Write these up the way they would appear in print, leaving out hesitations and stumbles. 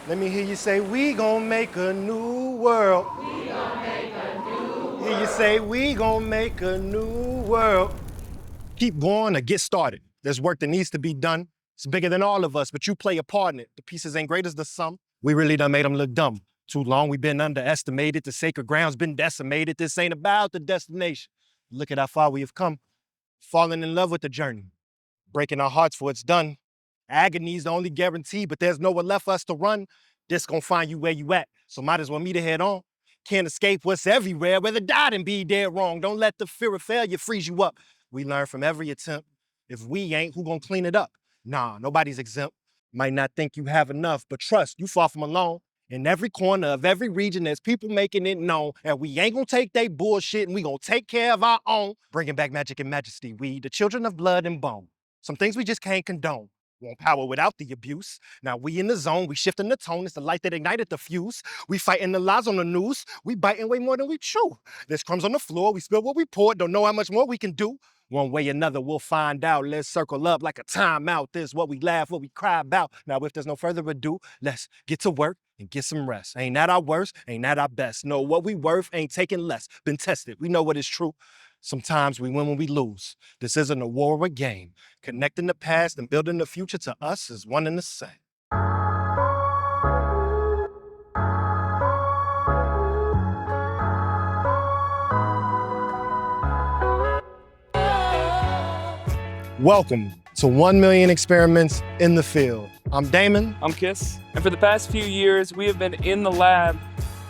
Let me hear you say, we gon' make a new world. We gon' make a new world. Hear you say, we gon' make a new world. Keep going or get started. There's work that needs to be done. It's bigger than all of us, but you play a part in it. The pieces ain't great as the sum. We really done made them look dumb. Too long we've been underestimated. The sacred ground's been decimated. This ain't about the destination. Look at how far we have come. Falling in love with the journey. Breaking our hearts for it's done. Agony's the only guarantee, but there's nowhere left for us to run. This gon' find you where you at, so might as well meet it head on. Can't escape what's everywhere, whether die and be dead wrong. Don't let the fear of failure freeze you up. We learn from every attempt. If we ain't, who gon' clean it up? Nah, nobody's exempt. Might not think you have enough, but trust, you far from alone. In every corner of every region, there's people making it known. And we ain't gonna take they bullshit, and we gonna take care of our own. Bringing back magic and majesty. We, the children of blood and bone. Some things we just can't condone. Want power without the abuse. Now we in the zone, we shifting the tone. It's the light that ignited the fuse. We fighting the lies on the news. We biting way more than we chew. There's crumbs on the floor. We spill what we poured. Don't know how much more we can do. One way or another, we'll find out. Let's circle up like a timeout. This what we laugh, what we cry about. Now, if there's no further ado, let's get to work and get some rest. Ain't that our worst? Ain't that our best? Know what we worth, ain't taking less. Been tested, we know what is true. Sometimes we win when we lose. This isn't a war or a game. Connecting the past and building the future to us is one and the same. Welcome to 1 Million Experiments in the Field. I'm Damon. I'm Kiss. And for the past few years, we have been in the lab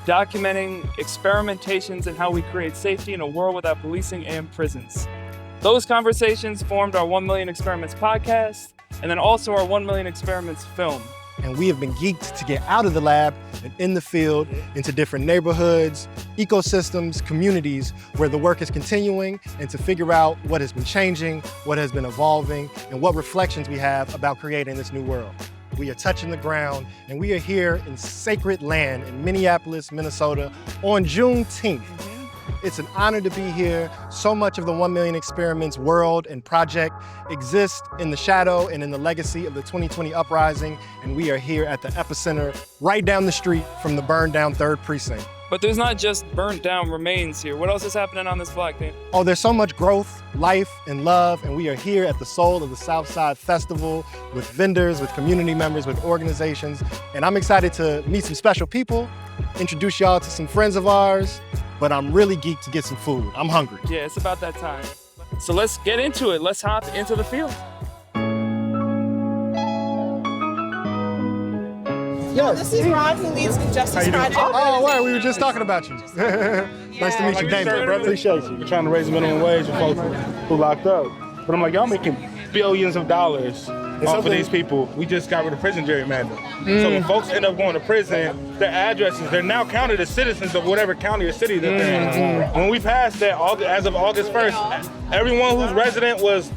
documenting experimentations and how we create safety in a world without policing and prisons. Those conversations formed our 1 Million Experiments podcast, and then also our 1 Million Experiments film. And we have been geeked to get out of the lab and in the field into different neighborhoods, ecosystems, communities where the work is continuing, and to figure out what has been changing, what has been evolving, and what reflections we have about creating this new world. We are touching the ground, and we are here in sacred land in Minneapolis, Minnesota on Juneteenth. It's an honor to be here. So much of the 1 Million Experiments world and project exists in the shadow and in the legacy of the 2020 Uprising, and we are here at the epicenter, right down the street from the burned down 3rd Precinct. But there's not just burnt down remains here. What else is happening on this block, Dan? Oh, there's so much growth, life, and love, and we are here at the soul of the Southside Festival with vendors, with community members, with organizations, and I'm excited to meet some special people, introduce y'all to some friends of ours, but I'm really geeked to get some food. I'm hungry. Yeah, it's about that time. So let's get into it. Let's hop into the field. Yo, this is Ron, who leads the Justice Project. Oh, wow, we were just talking about you. Nice to meet you, Damon. Appreciate you. We're trying to raise minimum wage for folks who locked up. But I'm like, y'all making billions of dollars off of these people. We just got rid of prison gerrymander. So when folks end up going to prison, their addresses, they're now counted as citizens of whatever county or city that they're in. When we passed that, as of August 1st, everyone whose resident was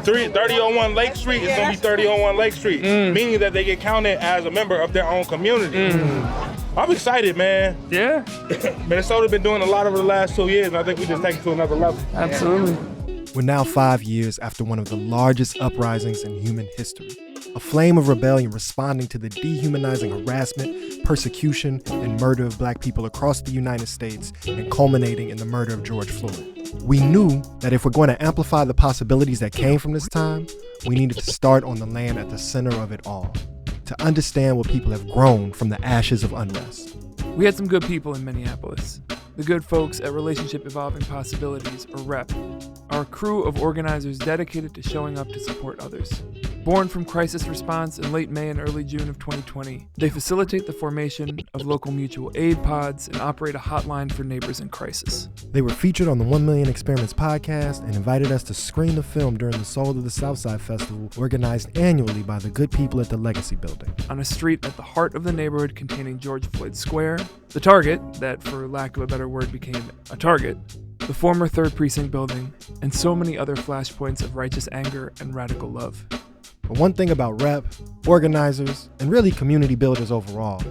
3001 Lake Street is going to be 3001 Lake Street, meaning that they get counted as a member of their own community. I'm excited, man. Yeah. Minnesota's been doing a lot over the last 2 years, and I think we just take it to another level. Absolutely. We're now 5 years after one of the largest uprisings in human history. A flame of rebellion responding to the dehumanizing harassment, persecution, and murder of Black people across the United States, and culminating in the murder of George Floyd. We knew that if we're going to amplify the possibilities that came from this time, we needed to start on the land at the center of it all, to understand what people have grown from the ashes of unrest. We had some good people in Minneapolis. The good folks at Relationship Evolving Possibilities, or REP, are a crew of organizers dedicated to showing up to support others. Born from crisis response in late May and early June of 2020, they facilitate the formation of local mutual aid pods and operate a hotline for neighbors in crisis. They were featured on the 1 Million Experiments podcast and invited us to screen the film during the Soul of the Southside Festival, organized annually by the good people at the Legacy Building. On a street at the heart of the neighborhood containing George Floyd Square, the target, that for lack of a better word became a target, the former 3rd Precinct building, and so many other flashpoints of righteous anger and radical love. But one thing about REP, organizers, and really community builders overall,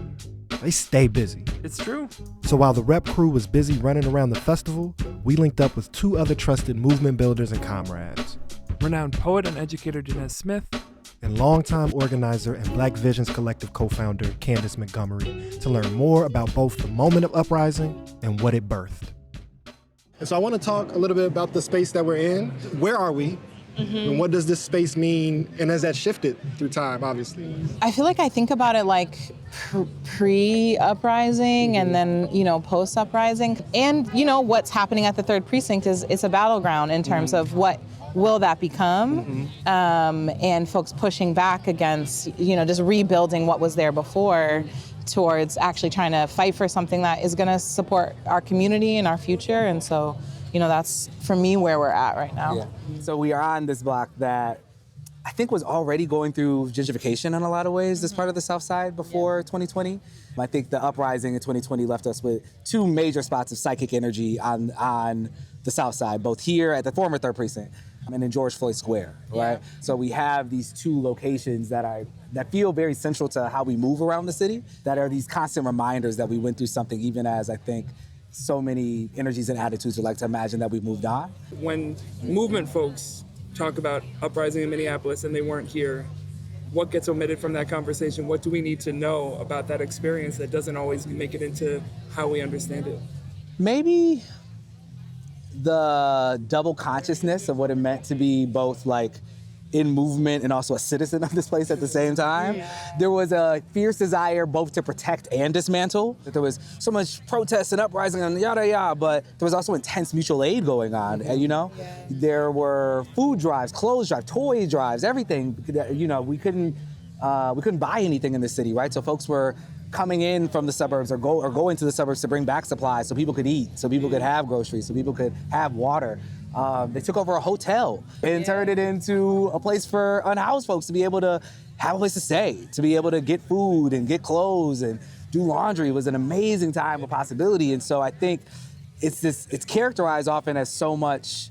they stay busy. It's true. So while the REP crew was busy running around the festival, we linked up with 2 other trusted movement builders and comrades. Renowned poet and educator Danez Smith, and longtime organizer and Black Visions Collective co-founder Kandace Montgomery to learn more about both the moment of Uprising and what it birthed. And so I want to talk a little bit about the space that we're in. Where are we? And what does this space mean? And has that shifted through time, obviously? I feel like I think about it like pre-uprising and then, post-uprising. And, what's happening at the 3rd Precinct is it's a battleground in terms of what will that become, and folks pushing back against, just rebuilding what was there before towards actually trying to fight for something that is going to support our community and our future. And so, that's, for me, where we're at right now. Yeah. So we are on this block that I think was already going through gentrification in a lot of ways, this part of the South Side before 2020. I think the uprising in 2020 left us with 2 major spots of psychic energy on the South Side, both here at the former 3rd Precinct and in George Floyd Square, right? So we have these 2 locations that feel very central to how we move around the city, that are these constant reminders that we went through something, even as I think so many energies and attitudes would like to imagine that we've moved on. When movement folks talk about Uprising in Minneapolis and they weren't here, what gets omitted from that conversation? What do we need to know about that experience that doesn't always make it into how we understand it? Maybe the double consciousness of what it meant to be both like in movement and also a citizen of this place at the same time. Yeah. There was a fierce desire both to protect and dismantle. That there was so much protest and uprising and yada yada, but there was also intense mutual aid going on. And, there were food drives, clothes drives, toy drives, everything. We couldn't buy anything in the city, right? So folks were coming in from the suburbs or going to the suburbs to bring back supplies so people could eat, so people could have groceries, so people could have water. They took over a hotel and turned it into a place for unhoused folks to be able to have a place to stay, to be able to get food and get clothes and do laundry. It was an amazing time of possibility. And so I think it's characterized often as so much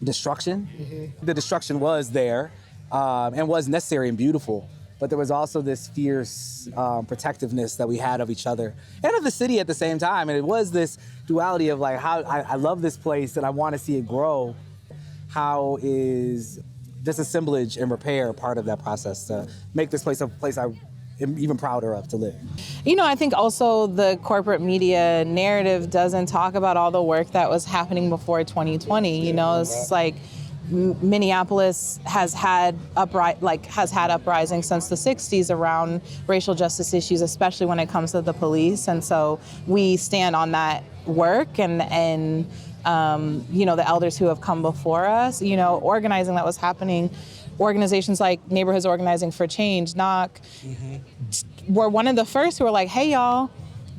destruction. The destruction was there and was necessary and beautiful. But there was also this fierce protectiveness that we had of each other and of the city at the same time. And it was this duality of like, how I love this place and I want to see it grow. How is disassemblage and repair part of that process to make this place a place I am even prouder of to live? I think also the corporate media narrative doesn't talk about all the work that was happening before 2020. It's like, Minneapolis has had uprising since the 60s around racial justice issues, especially when it comes to the police. And so we stand on that work and the elders who have come before us, organizing that was happening. Organizations like Neighborhoods Organizing for Change, NOC, were one of the first who were like, hey, y'all,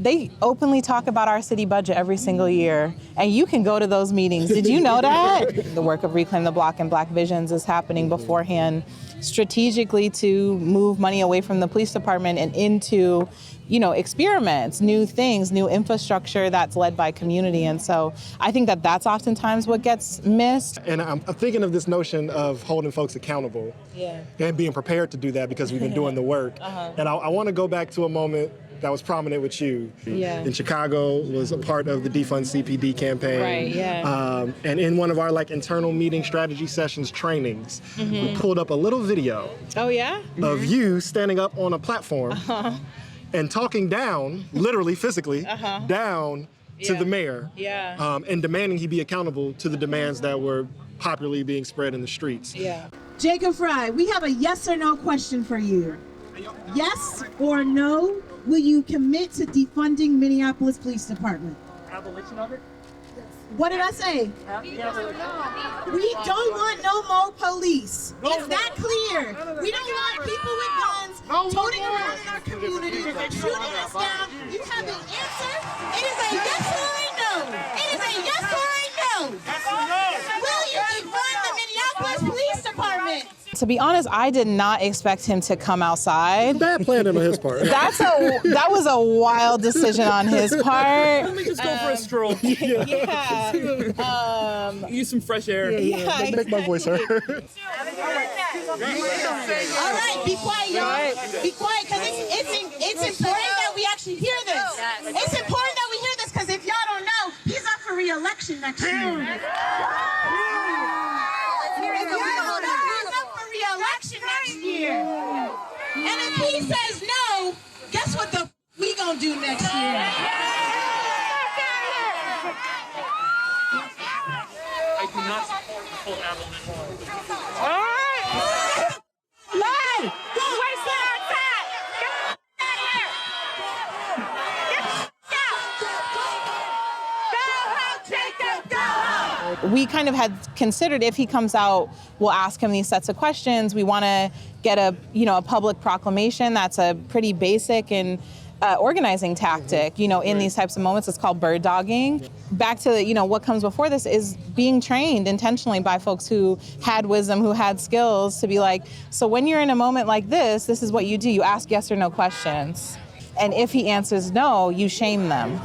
they openly talk about our city budget every single year, and you can go to those meetings. Did you know that? The work of Reclaim the Block and Black Visions is happening beforehand strategically to move money away from the police department and into, experiments, new things, new infrastructure that's led by community. And so I think that that's oftentimes what gets missed. And I'm thinking of this notion of holding folks accountable and being prepared to do that because we've been doing the work. And I want to go back to a moment that was prominent with you. In Chicago, was a part of the Defund CPD campaign. Right, and in one of our internal meeting strategy sessions trainings, we pulled up a little video of you standing up on a platform and talking down, literally physically, down to the mayor and demanding he be accountable to the demands that were popularly being spread in the streets. Jacob Fry, we have a yes or no question for you. Yes or no? Will you commit to defunding Minneapolis Police Department? Abolition of it? What did I say? We don't want no more police. Is that clear? We don't want people with guns toting around in our community, shooting us down. You have an answer? It is a yes or a no. It is a yes or a no. Will you defund the Minneapolis Police Department? To be honest, I did not expect him to come outside. Bad plan on his part. That was a wild decision on his part. Let me just go for a stroll. Use some fresh air. Make my voice heard. All right, be quiet, y'all. Be quiet, because it's important that we actually hear this. It's important that we hear this, because if y'all don't know, he's up for re-election next year. He's up for re-election election next year. And if he says no, guess what we gonna do next year? I do not support full abolition. All right. Hey, where's that? Get out here. We kind of had considered if he comes out, we'll ask him these sets of questions. We want to get a public proclamation. That's a pretty basic and organizing tactic, in these types of moments. It's called bird dogging. Back to, what comes before this is being trained intentionally by folks who had wisdom, who had skills to be like, so when you're in a moment like this is what you do. You ask yes or no questions. And if he answers no, you shame them,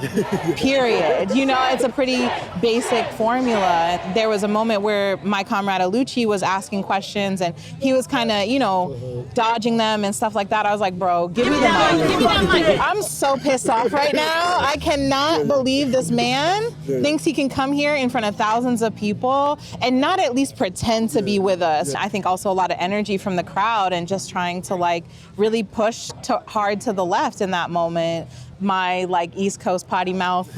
period. It's a pretty basic formula. There was a moment where my comrade Alucci was asking questions and he was kind of, dodging them and stuff like that. I was like, bro, give me the mic. Give me that mic. I'm so pissed off right now. I cannot believe this man thinks he can come here in front of thousands of people and not at least pretend to be with us. I think also a lot of energy from the crowd and just trying to really push hard to the left in that moment. My East Coast potty mouth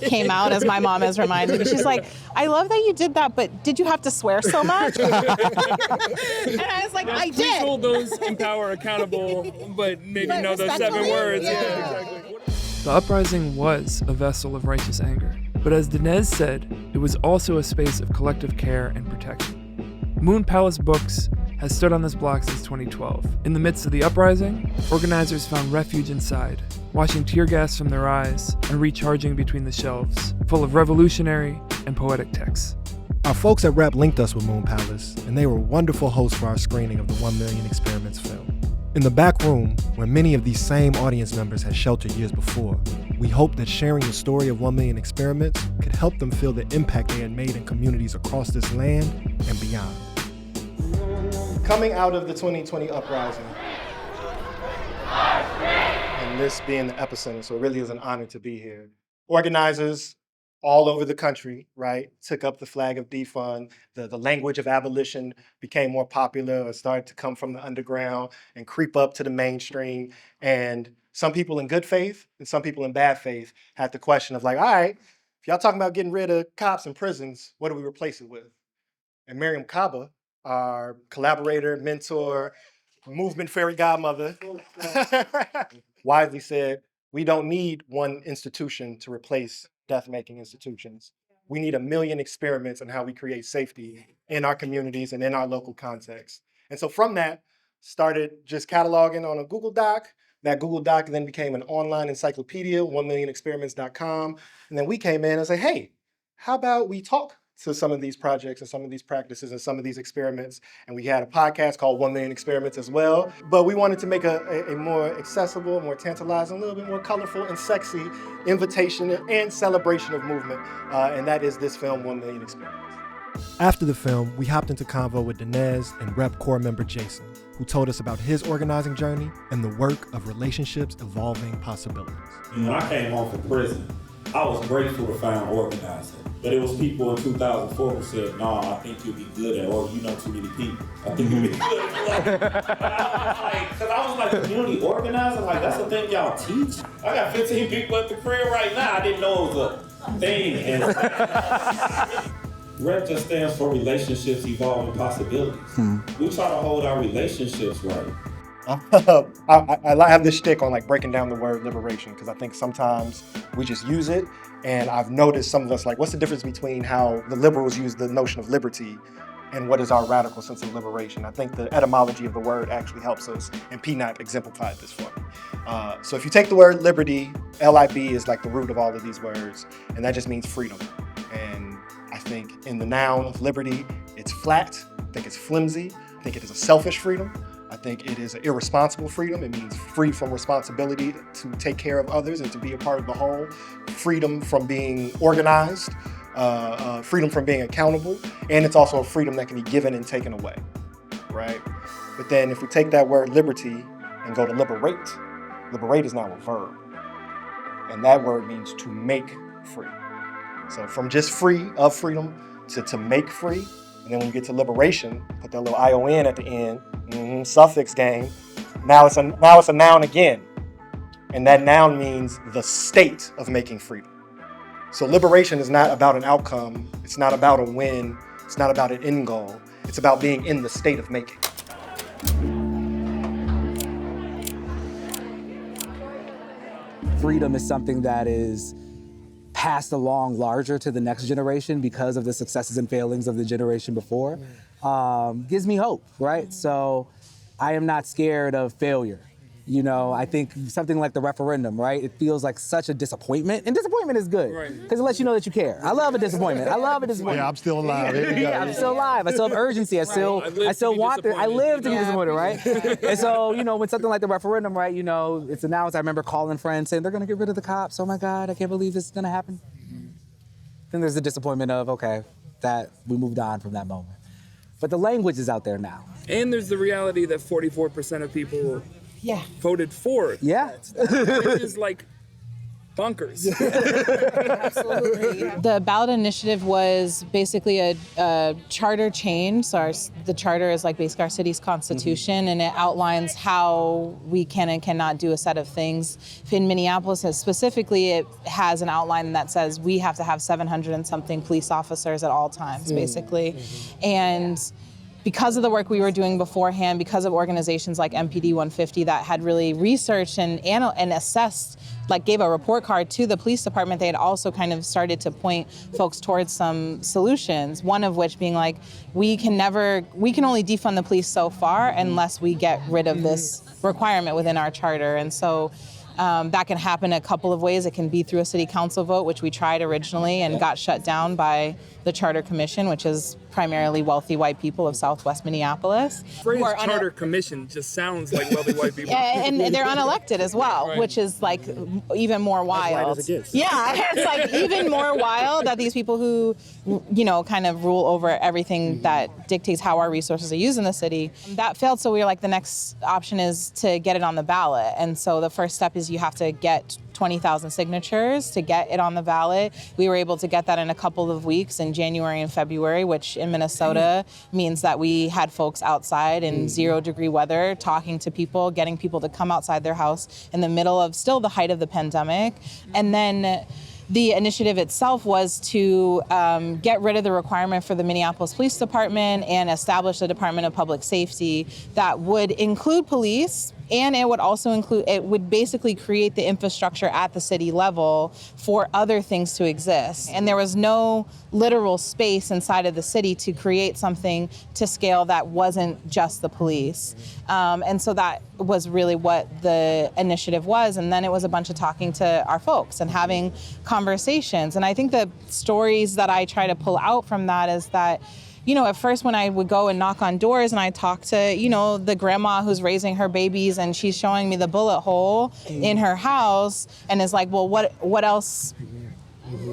came out, as my mom has reminded me. She's like, I love that you did that, but did you have to swear so much? And I was like, yes, I did. Please hold those in power accountable, but maybe know those 7 words. Yeah. Exactly. The uprising was a vessel of righteous anger, but as Danez said, it was also a space of collective care and protection. Moon Palace Books has stood on this block since 2012. In the midst of the uprising, organizers found refuge inside, washing tear gas from their eyes and recharging between the shelves, full of revolutionary and poetic texts. Our folks at Rep linked us with Moon Palace, and they were wonderful hosts for our screening of the 1 Million Experiments film. In the back room, where many of these same audience members had sheltered years before, we hoped that sharing the story of 1 Million Experiments could help them feel the impact they had made in communities across this land and beyond. Coming out of the 2020 uprising, and this being the epicenter, so it really is an honor to be here. Organizers all over the country, right, took up the flag of defund. The language of abolition became more popular or started to come from the underground and creep up to the mainstream. And some people in good faith and some people in bad faith had the question of all right, if y'all talking about getting rid of cops and prisons, what do we replace it with? And Miriam Kaba, our collaborator, mentor, movement fairy godmother, wisely said, we don't need one institution to replace death-making institutions. We need 1 million experiments on how we create safety in our communities and in our local context. And so from that, started just cataloging on a Google Doc. That Google Doc then became an online encyclopedia, 1millionexperiments.com. And then we came in and said, hey, how about we talk to some of these projects and some of these practices and some of these experiments. And we had a podcast called 1 Million Experiments as well. But we wanted to make a more accessible, more tantalizing, a little bit more colorful and sexy invitation and celebration of movement. And that is this film, 1 Million Experiments. After the film, we hopped into convo with Danez and Rep Core member Jason, who told us about his organizing journey and the work of relationships evolving possibilities. When I came home from prison, I was grateful to find organizing. But it was people in 2004 who said, no, I think you'll be good at it, or you know too many people. I think you'll be good at it. Because I was like, community organizing, that's the thing y'all teach? I got 15 people at the crib right now. I didn't know it was a thing. And REP just stands for Relationships Evolving Possibilities. We try to hold our relationships right. I have this shtick on breaking down the word liberation, because I think sometimes we just use it. And I've noticed some of us what's the difference between how the liberals use the notion of liberty and what is our radical sense of liberation? I think the etymology of the word actually helps us, and PNAP exemplified this for me. So if you take the word liberty, L-I-B is the root of all of these words, and that just means freedom. And I think in the noun of liberty, it's flat, I think it's flimsy, I think it is a selfish freedom. I think it is an irresponsible freedom. It means free from responsibility to take care of others and to be a part of the whole. Freedom from being organized, freedom from being accountable, and it's also a freedom that can be given and taken away, right? But then if we take that word liberty and go to liberate is now a verb. And that word means to make free. So from just free of freedom to make free. And then when you get to liberation, put that little ION at the end, Suffix game. Now it's a noun again. And that noun means the state of making freedom. So liberation is not about an outcome. It's not about a win. It's not about an end goal. It's about being in the state of making. Freedom is something that is passed along larger to the next generation because of the successes and failings of the generation before. Gives me hope, right? So I am not scared of failure. You know, I think something like the referendum, right? It feels like such a disappointment, and disappointment is good because it lets you know that you care. I love a disappointment. Yeah, I'm still alive. Yeah, I'm still alive. I still have urgency. I still want I live to be disappointed, right? And so, you know, when something like the referendum, right, you know, it's announced. I remember calling friends saying they're going to get rid of the cops. Oh my God, I can't believe this is going to happen. Then there's the disappointment of, okay, that we moved on from that moment. But the language is out there now. And there's the reality that 44% of people voted for it. Yeah. Which is like bonkers. Absolutely. The ballot initiative was basically a charter change. So the charter is like basically our city's constitution, and it outlines how we can and cannot do a set of things. In Minneapolis specifically, it has an outline that says we have to have 700 and something police officers at all times, basically. And because of the work we were doing beforehand, because of organizations like MPD 150 that had really researched and assessed, like gave a report card to the police department, they had also kind of started to point folks towards some solutions. One of which being like, we can only defund the police so far unless we get rid of this requirement within our charter. And so that can happen a couple of ways. It can be through a city council vote, which we tried originally and got shut down by the Charter Commission, which is primarily wealthy white people of Southwest Minneapolis. Phrase Charter Commission just sounds like wealthy white people. Yeah, and they're unelected as well, which is like even more wild. Yeah, it's like even more wild that these people who, you know, kind of rule over everything that dictates how our resources are used in the city. That failed, so we were like, the next option is to get it on the ballot. And so the first step is you have to get 20,000 signatures to get it on the ballot. We were able to get that in a couple of weeks in January and February, which in Minnesota means that we had folks outside in 0-degree weather, talking to people, getting people to come outside their house in the middle of still the height of the pandemic. And then the initiative itself was to get rid of the requirement for the Minneapolis Police Department and establish a Department of Public Safety that would include police, and it would basically create the infrastructure at the city level for other things to exist. And there was no literal space inside of the city to create something to scale that wasn't just the police. And so that was really what the initiative was. And then it was a bunch of talking to our folks and having conversations. And I think the stories that I try to pull out from that is that, you know, at first when I would go and knock on doors and I talk to, you know, the grandma who's raising her babies and she's showing me the bullet hole in her house and is like, well, what else?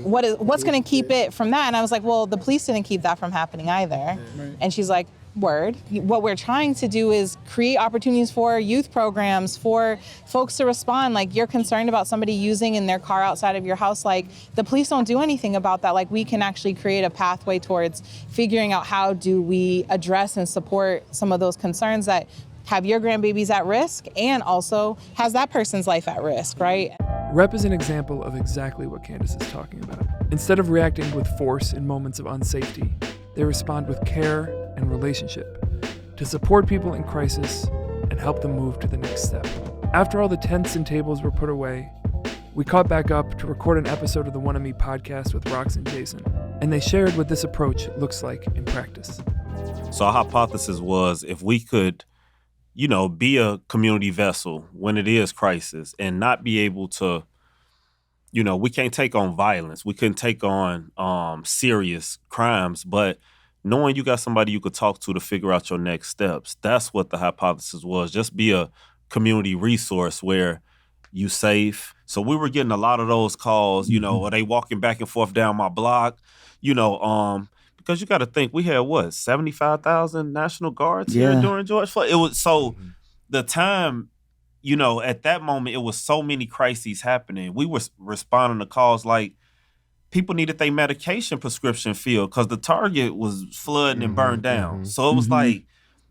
What's going to keep it from that? And I was like, well, the police didn't keep that from happening either. And she's like, word. What we're trying to do is create opportunities for youth programs, for folks to respond. Like, you're concerned about somebody using in their car outside of your house. Like, the police don't do anything about that. Like, we can actually create a pathway towards figuring out how do we address and support some of those concerns that have your grandbabies at risk and also has that person's life at risk, right? Rep is an example of exactly what Kandace is talking about. Instead of reacting with force in moments of unsafety, they respond with care and relationship to support people in crisis and help them move to the next step. After all the tents and tables were put away, we caught back up to record an episode of the One of Me podcast with Rox and Jason, and they shared what this approach looks like in practice. So our hypothesis was, if we could, you know, be a community vessel when it is crisis and not be able to, you know, we can't take on violence. We couldn't take on serious crimes, but knowing you got somebody you could talk to figure out your next steps, that's what the hypothesis was. Just be a community resource where you safe. So we were getting a lot of those calls, you know, are they walking back and forth down my block? You know, because you got to think, we had 75,000 National Guards here during George Floyd. It was the time, you know, at that moment, it was so many crises happening. We were responding to calls like people needed their medication prescription filled because the Target was flooding and burned down. So it was like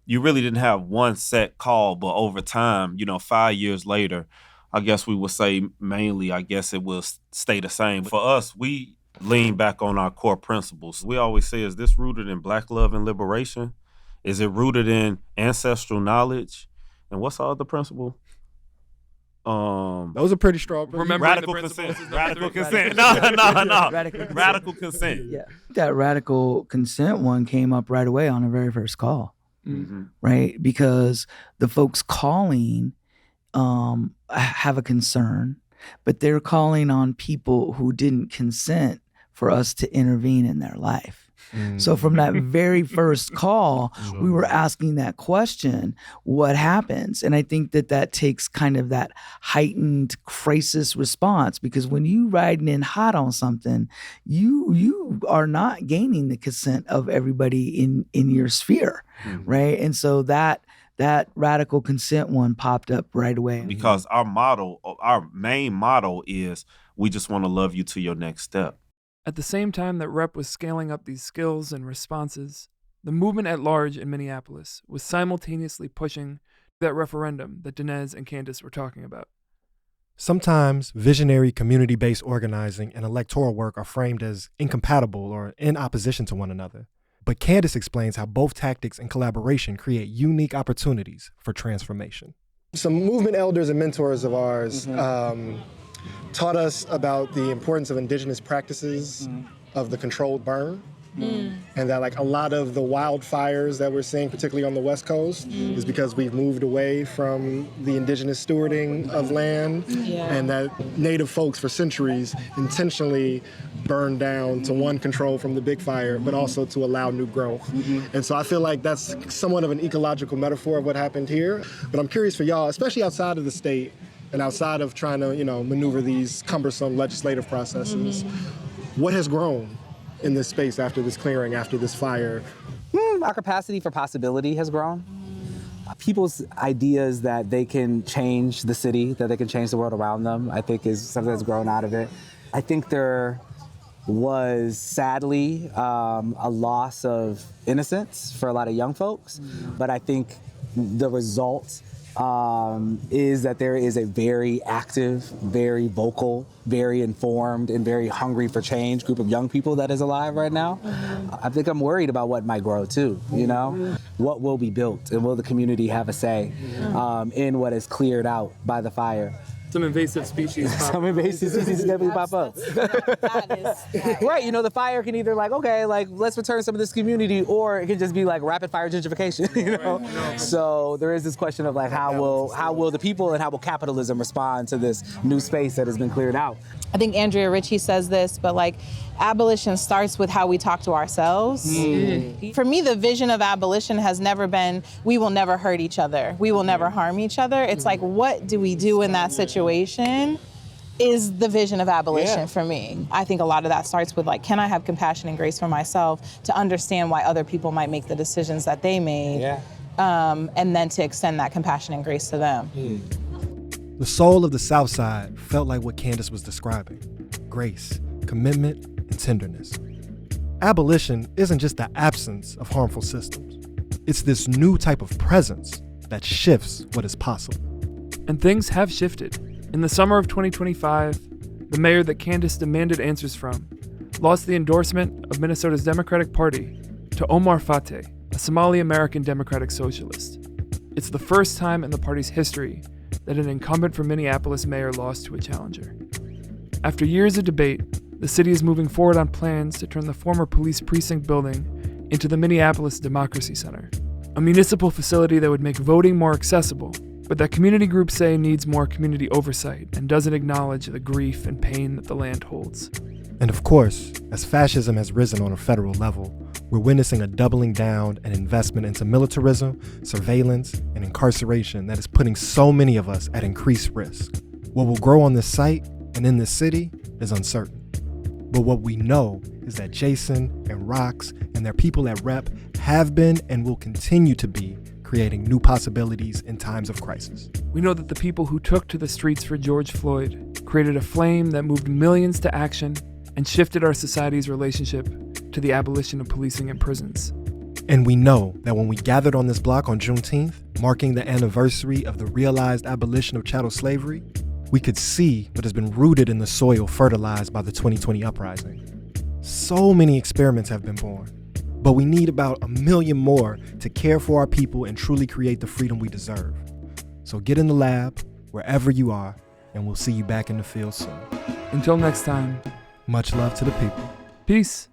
you really didn't have one set call, but over time, 5 years later, I guess we would say mainly, I guess it will stay the same. For us, we lean back on our core principles. We always say, is this rooted in Black love and liberation? Is it rooted in ancestral knowledge? And what's the other principle? Those are pretty strong. Remember radical consent. Radical consent. No. Radical consent. Yeah. That radical consent one came up right away on the very first call, right? Because the folks calling have a concern, but they're calling on people who didn't consent for us to intervene in their life. So from that very first call, we were asking that question, what happens? And I think that takes kind of that heightened crisis response, because when you riding in hot on something, you are not gaining the consent of everybody in your sphere, right? And so that radical consent one popped up right away. Because our main motto is, we just want to love you to your next step. At the same time that Rep was scaling up these skills and responses, the movement at large in Minneapolis was simultaneously pushing that referendum that Danez and Kandace were talking about. Sometimes visionary community-based organizing and electoral work are framed as incompatible or in opposition to one another. But Kandace explains how both tactics and collaboration create unique opportunities for transformation. Some movement elders and mentors of ours taught us about the importance of indigenous practices of the controlled burn. And that like a lot of the wildfires that we're seeing, particularly on the West Coast, is because we've moved away from the indigenous stewarding of land, and that Native folks for centuries intentionally burned down to, one, control from the big fire, but also to allow new growth. And so I feel like that's somewhat of an ecological metaphor of what happened here. But I'm curious for y'all, especially outside of the state and outside of trying to, maneuver these cumbersome legislative processes, what has grown in this space after this clearing, after this fire? Our capacity for possibility has grown. People's ideas that they can change the city, that they can change the world around them, I think is something that's grown out of it. I think there was, sadly, a loss of innocence for a lot of young folks, but I think the result is that there is a very active, very vocal, very informed, and very hungry for change group of young people that is alive right now. I think I'm worried about what might grow too, What will be built, and will the community have a say in what is cleared out by the fire? Some invasive species pop up. Some invasive species definitely pop up. Right, the fire can either let's return some of this community, or it can just be like rapid fire gentrification, So there is this question of how will the people and how will capitalism respond to this new space that has been cleared out? I think Andrea Ritchie says this, but abolition starts with how we talk to ourselves. For me, the vision of abolition has never been, we will never hurt each other, we will never harm each other. It's what do we do in that situation is the vision of abolition for me. I think a lot of that starts with can I have compassion and grace for myself to understand why other people might make the decisions that they made, and then to extend that compassion and grace to them. The soul of the Southside felt like what Kandace was describing: grace, commitment, and tenderness. Abolition isn't just the absence of harmful systems. It's this new type of presence that shifts what is possible. And things have shifted. In the summer of 2025, the mayor that Kandace demanded answers from lost the endorsement of Minnesota's Democratic Party to Omar Fateh, a Somali-American Democratic Socialist. It's the first time in the party's history that an incumbent for Minneapolis mayor lost to a challenger. After years of debate, the city is moving forward on plans to turn the former police precinct building into the Minneapolis Democracy Center, a municipal facility that would make voting more accessible, but that community groups say needs more community oversight and doesn't acknowledge the grief and pain that the land holds. And of course, as fascism has risen on a federal level, we're witnessing a doubling down and investment into militarism, surveillance, and incarceration that is putting so many of us at increased risk. What will grow on this site and in this city is uncertain. But what we know is that Jason and Rox and their people at Rep have been and will continue to be creating new possibilities in times of crisis. We know that the people who took to the streets for George Floyd created a flame that moved millions to action and shifted our society's relationship to the abolition of policing and prisons. And we know that when we gathered on this block on Juneteenth, marking the anniversary of the realized abolition of chattel slavery, we could see what has been rooted in the soil fertilized by the 2020 uprising. So many experiments have been born, but we need about 1 million more to care for our people and truly create the freedom we deserve. So get in the lab, wherever you are, and we'll see you back in the field soon. Until next time, much love to the people. Peace.